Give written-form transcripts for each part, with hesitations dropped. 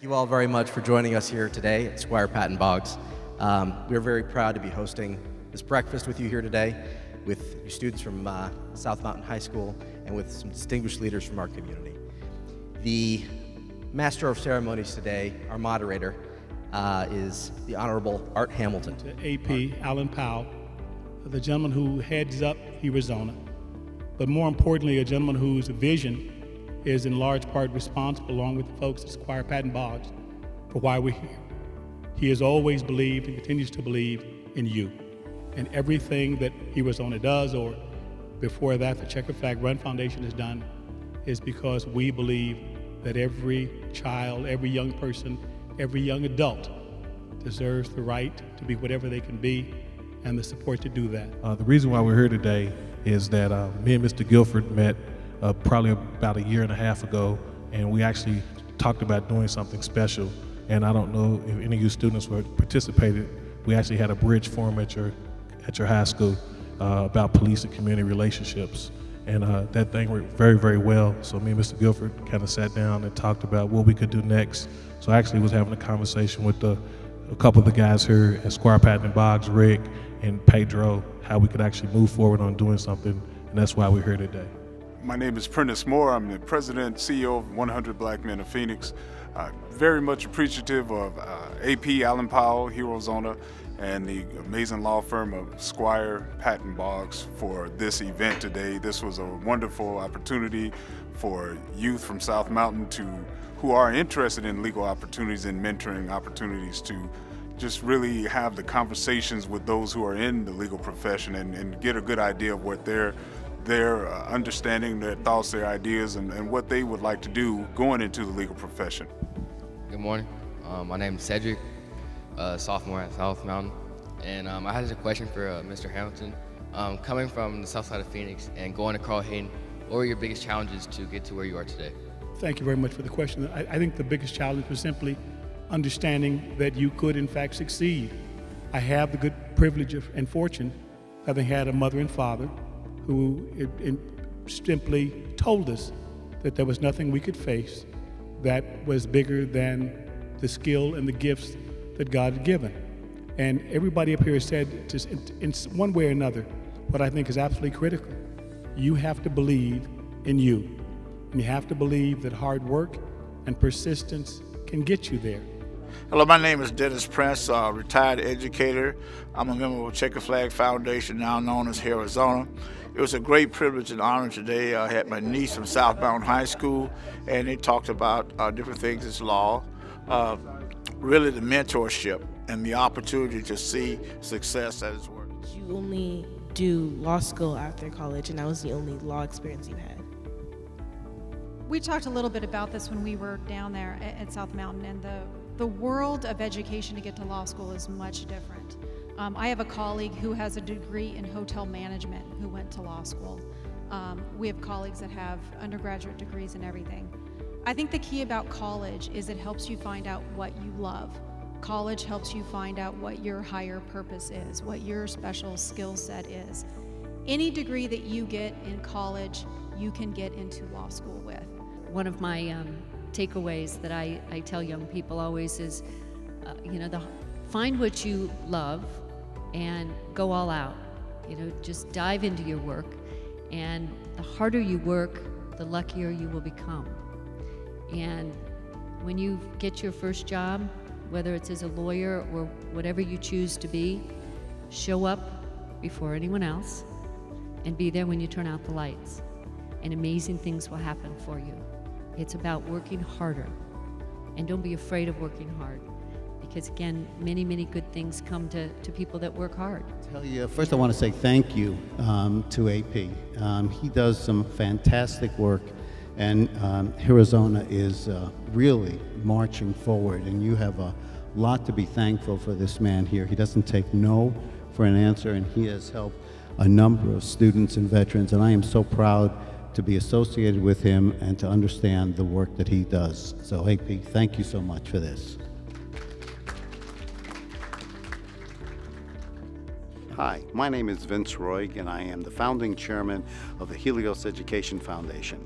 you all very much for joining us here today at Squire, Patton, Boggs. We're very proud to be hosting this breakfast with you here today with your students from South Mountain High School and with some distinguished leaders from our community. The Master of Ceremonies today, our moderator, is the Honorable Art Hamilton. To AP Alan Powell, the gentleman who heads up Herozona, but more importantly, a gentleman whose vision is in large part responsible, along with the folks at Squire, Patton, Boggs, for why we're here. He has always believed and continues to believe in you. And everything that Herozona does, or before that, the Checkered Flag Run Foundation has done, is because we believe that every child, every young person, every young adult deserves the right to be whatever they can be and the support to do that. The reason why we're here today is that me and Mr. Guilford met probably about a year and a half ago, and we actually talked about doing something special. And I don't know if any of you students participated. We actually had a bridge forum at your high school about police and community relationships. And that thing worked very, very well. So me and Mr. Guilford kind of sat down and talked about what we could do next. So I actually was having a conversation with a couple of the guys here at Squire, Patton, and Boggs, Rick and Pedro, how we could actually move forward on doing something. And that's why we're here today. My name is Prentice Moore. I'm the president, CEO of 100 Black Men of Phoenix. Very much appreciative of AP Alan Powell, Herozona, and the amazing law firm of Squire, Patton, Boggs for this event today. This was a wonderful opportunity for youth from South Mountain who are interested in legal opportunities and mentoring opportunities to just really have the conversations with those who are in the legal profession and get a good idea of what their understanding, their thoughts, their ideas, and what they would like to do going into the legal profession. Good morning. My name is Cedric, sophomore at South Mountain, and I had a question for Mr. Hamilton. Coming from the south side of Phoenix and going to Carl Hayden, what were your biggest challenges to get to where you are today? Thank you very much for the question. I think the biggest challenge was simply understanding that you could in fact succeed. I have the good privilege and fortune of having had a mother and father who simply told us that there was nothing we could face that was bigger than the skill and the gifts that God had given. And everybody up here has said, just in one way or another, what I think is absolutely critical. You have to believe in you. And you have to believe that hard work and persistence can get you there. Hello, my name is Dennis Prince, retired educator. I'm a member of Checkered Flag Foundation, now known as Herozona. It was a great privilege and honor today. I had my niece from South Mountain High School, and they talked about different things as law, really the mentorship and the opportunity to see success at its work. You only do law school after college, and that was the only law experience you had. We talked a little bit about this when we were down there at South Mountain, and the world of education to get to law school is much different. I have a colleague who has a degree in hotel management who went to law school. We have colleagues that have undergraduate degrees and everything. I think the key about college is it helps you find out what you love. College helps you find out what your higher purpose is, what your special skill set is. Any degree that you get in college, you can get into law school with. One of my takeaways that I tell young people always is, find what you love and go all out. Just dive into your work, and the harder you work, the luckier you will become. And when you get your first job, whether it's as a lawyer or whatever you choose to be, show up before anyone else and be there when you turn out the lights. And amazing things will happen for you. It's about working harder. And don't be afraid of working hard. Because again, many, many good things come to people that work hard. First I want to say thank you to AP. He does some fantastic work, and Herozona is really marching forward, and you have a lot to be thankful for this man here. He doesn't take no for an answer, and he has helped a number of students and veterans, and I am so proud to be associated with him and to understand the work that he does. So AP, thank you so much for this. Hi, my name is Vince Roig, and I am the founding chairman of the Helios Education Foundation.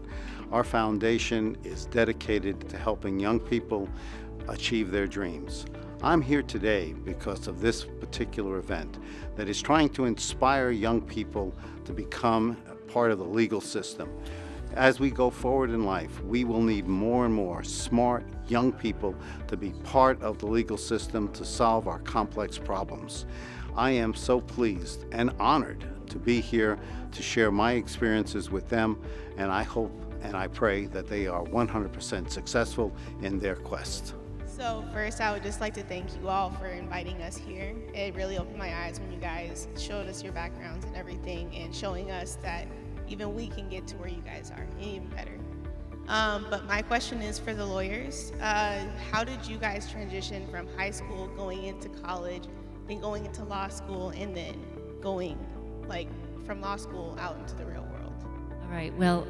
Our foundation is dedicated to helping young people achieve their dreams. I'm here today because of this particular event that is trying to inspire young people to become part of the legal system. As we go forward in life, we will need more and more smart young people to be part of the legal system to solve our complex problems. I am so pleased and honored to be here to share my experiences with them, and I hope and I pray that they are 100% successful in their quest. So first, I would just like to thank you all for inviting us here. It really opened my eyes when you guys showed us your backgrounds and everything, and showing us that even we can get to where you guys are, and even better. But my question is for the lawyers. How did you guys transition from high school, going into college, then going into law school, and then going from law school out into the real world? All right, well,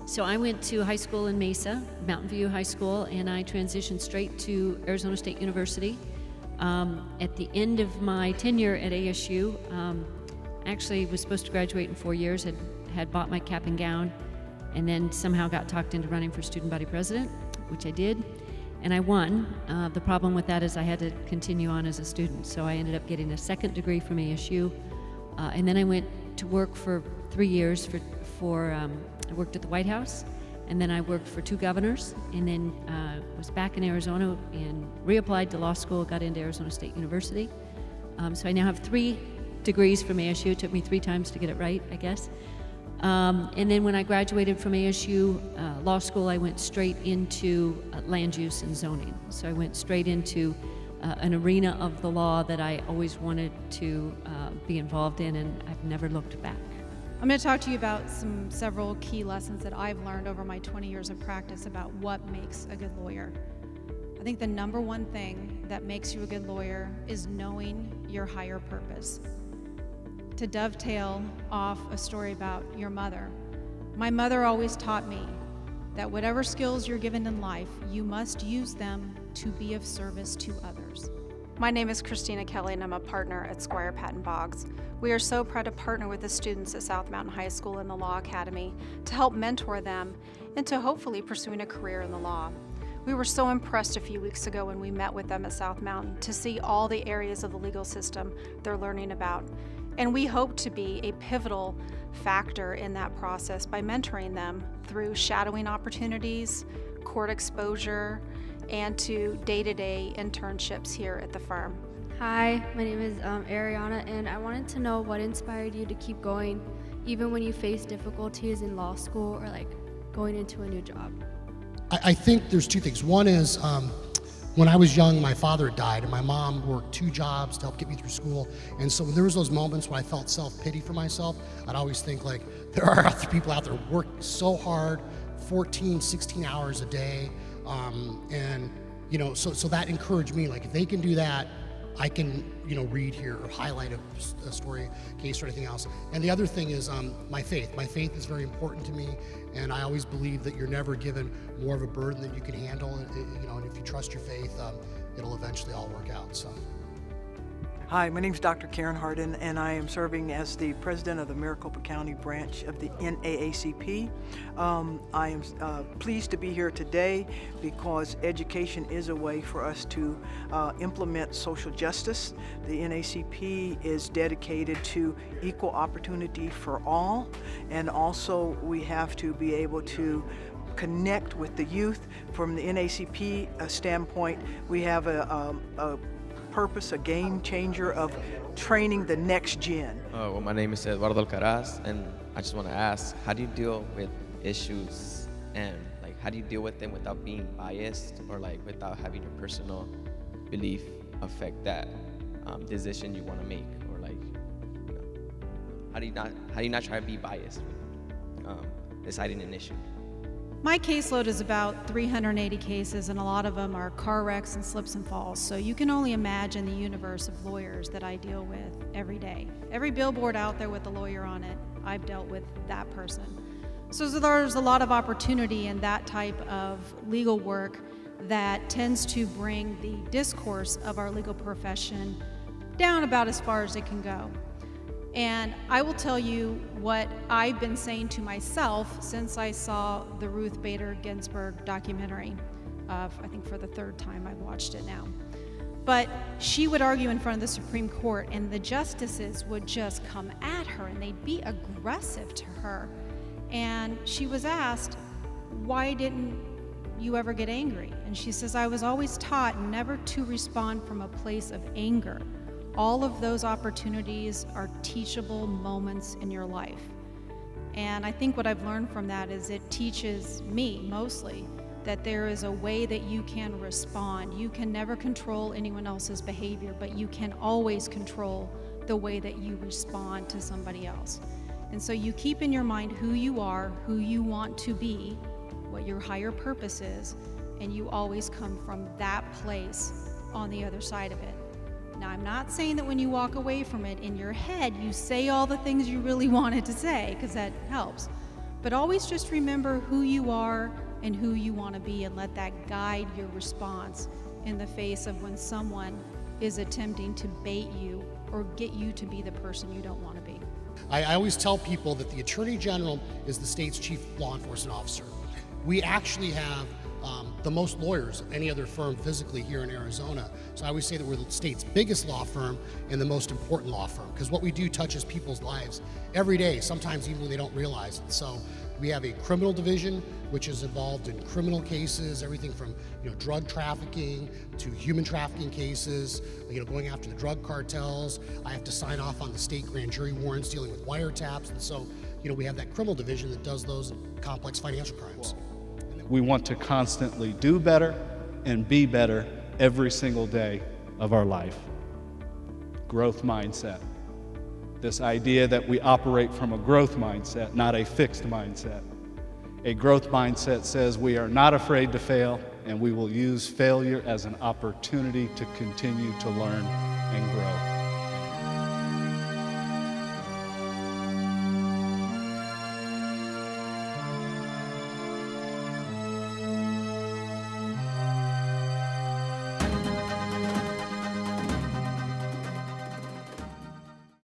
so I went to high school in Mesa, Mountain View High School, and I transitioned straight to Arizona State University. At the end of my tenure at ASU, actually was supposed to graduate in 4 years, had bought my cap and gown, and then somehow got talked into running for student body president, which I did, and I won. The problem with that is I had to continue on as a student, so I ended up getting a second degree from ASU, and then I went to work for 3 years I worked at the White House, and then I worked for 2 governors, and then was back in Arizona and reapplied to law school, got into Arizona State University. So I now have 3 degrees from ASU. It took me 3 times to get it right, I guess. And then when I graduated from ASU law school, I went straight into land use and zoning. So I went straight into an arena of the law that I always wanted to be involved in, and I've never looked back. I'm going to talk to you about several key lessons that I've learned over my 20 years of practice about what makes a good lawyer. I think the number one thing that makes you a good lawyer is knowing your higher purpose. To dovetail off a story about your mother, my mother always taught me that whatever skills you're given in life, you must use them to be of service to others. My name is Christina Kelly, and I'm a partner at Squire, Patton, Boggs. We are so proud to partner with the students at South Mountain High School and the Law Academy to help mentor them into hopefully pursuing a career in the law. We were so impressed a few weeks ago when we met with them at South Mountain to see all the areas of the legal system they're learning about. And we hope to be a pivotal factor in that process by mentoring them through shadowing opportunities, court exposure, and to day-to-day internships here at the firm. Hi, my name is Ariana, and I wanted to know what inspired you to keep going even when you face difficulties in law school or going into a new job. I think there's 2 things. One is when I was young, my father died, and my mom worked 2 jobs to help get me through school. And so when there was those moments when I felt self-pity for myself, I'd always think there are other people out there who work so hard, 14, 16 hours a day. So that encouraged me, if they can do that, I can, read here or highlight a story, case, or anything else. And the other thing is my faith. My faith is very important to me, and I always believe that you're never given more of a burden than you can handle. And if you trust your faith, it'll eventually all work out. So. Hi, my name is Dr. Karen Hardin, and I am serving as the president of the Maricopa County branch of the NAACP. I am pleased to be here today because education is a way for us to implement social justice. The NAACP is dedicated to equal opportunity for all, and also we have to be able to connect with the youth. From the NAACP standpoint, we have a purpose, a game changer of training the next gen. Well, my name is Eduardo Alcaraz, and I just want to ask, how do you deal with issues, and how do you deal with them without being biased, or without having your personal belief affect that decision you want to make, or how do you not try to be biased with deciding an issue? My caseload is about 380 cases, and a lot of them are car wrecks and slips and falls. So you can only imagine the universe of lawyers that I deal with every day. Every billboard out there with a lawyer on it, I've dealt with that person. So there's a lot of opportunity in that type of legal work that tends to bring the discourse of our legal profession down about as far as it can go. And I will tell you what I've been saying to myself since I saw the Ruth Bader Ginsburg documentary. I think for the third time I've watched it now. But she would argue in front of the Supreme Court, and the justices would just come at her, and they'd be aggressive to her. And she was asked, why didn't you ever get angry? And she says, I was always taught never to respond from a place of anger. All of those opportunities are teachable moments in your life. And I think what I've learned from that is it teaches me mostly that there is a way that you can respond. You can never control anyone else's behavior, but you can always control the way that you respond to somebody else. And so you keep in your mind who you are, who you want to be, what your higher purpose is, and you always come from that place on the other side of it. Now, I'm not saying that when you walk away from it, in your head, you say all the things you really wanted to say, because that helps. But always just remember who you are and who you want to be, and let that guide your response in the face of when someone is attempting to bait you or get you to be the person you don't want to be. I always tell people that the Attorney General is the state's chief law enforcement officer. We actually have the most lawyers of any other firm physically here in Arizona. So I always say that we're the state's biggest law firm and the most important law firm, because what we do touches people's lives every day, sometimes even when they don't realize it. So we have a criminal division, which is involved in criminal cases, everything from drug trafficking to human trafficking cases, going after the drug cartels. I have to sign off on the state grand jury warrants dealing with wiretaps, and so we have that criminal division that does those complex financial crimes. We want to constantly do better and be better every single day of our life. Growth mindset. This idea that we operate from a growth mindset, not a fixed mindset. A growth mindset says we are not afraid to fail, and we will use failure as an opportunity to continue to learn and grow.